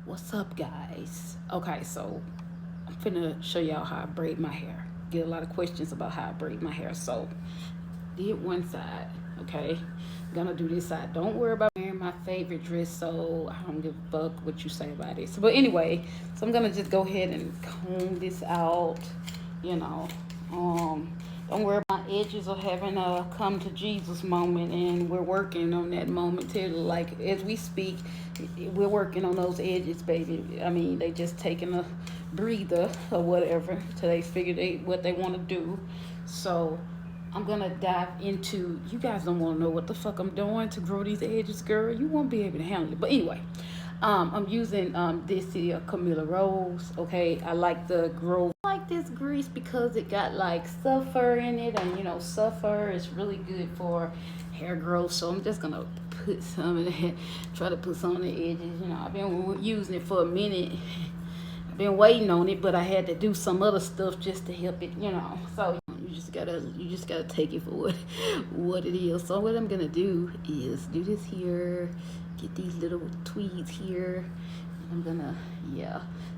What's up, guys? Okay, so I'm finna show y'all how I braid my hair. Get a lot of questions about how I braid my hair. So did one side, okay? Gonna do this side. Don't worry about wearing my favorite dress, so I don't give a fuck what you say about it. So, but anyway, so I'm gonna just go ahead and comb this out, you know. Um, don't worry about my edges are having a come to Jesus moment, and we're working on that moment too. Like as we speak, we're working on those edges, baby. I mean, they just taking a breather or whatever till they figure what they want to do. So I'm gonna dive into. You guys don't want to know what the fuck I'm doing to grow these edges, girl. You won't be able to handle it. But anyway, I'm using this here Camilla Rose. Okay, I like the grow. I like this grease because it got like sulfur in it, and you know sulfur is really good for hair growth. So I'm just gonna put some in it. Try to put some on the edges. You know, I've been using it for a minute. I've been waiting on it, but I had to do some other stuff just to help it. You know, so you just gotta take it for what it is. So what I'm gonna do is do this here, get these little tweeds here, and I'm gonna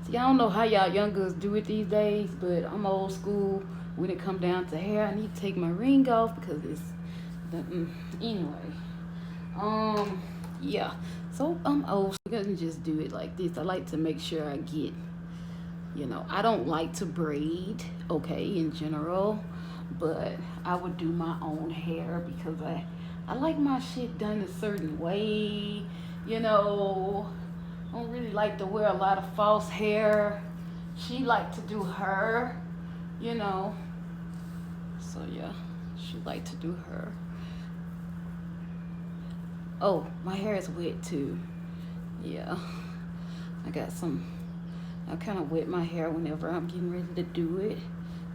see, I don't know how y'all young girls do it these days, but I'm old school when it come down to hair. I need to take my ring off because it's anyway. Yeah, so I'm old, so I'm gonna just do it like this. I like to make sure I get, you know, I don't like to braid, okay, in general, but I would do my own hair because I like my shit done a certain way, you know. I don't really like to wear a lot of false hair. She like to do her, you know. So yeah, she like to do her. Oh, my hair is wet too. Yeah, I got some. I kind of wet my hair whenever I'm getting ready to do it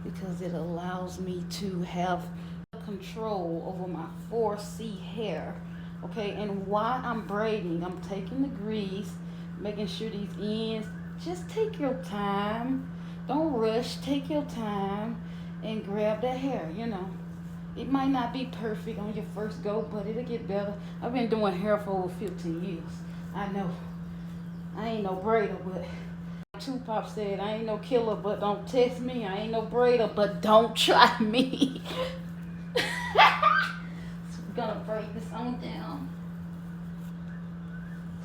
because it allows me to have control over my 4C hair. Okay, and while I'm braiding, I'm taking the grease, making sure these ends, just take your time. Don't rush, take your time and grab that hair, you know. It might not be perfect on your first go, but it'll get better. I've been doing hair for over 15 years. I know. I ain't no braider, but Tupac said, I ain't no killer, but don't test me. I ain't no braider, but don't try me. So we're gonna break this on down.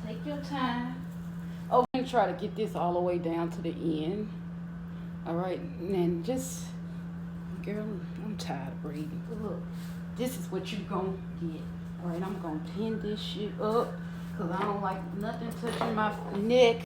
Take your time. Oh, I'm gonna try to get this all the way down to the end. All right, and then just, girl, I'm tired of braiding. Look, this is what you gonna get. All right, I'm gonna pin this shit up because I don't like nothing touching my neck.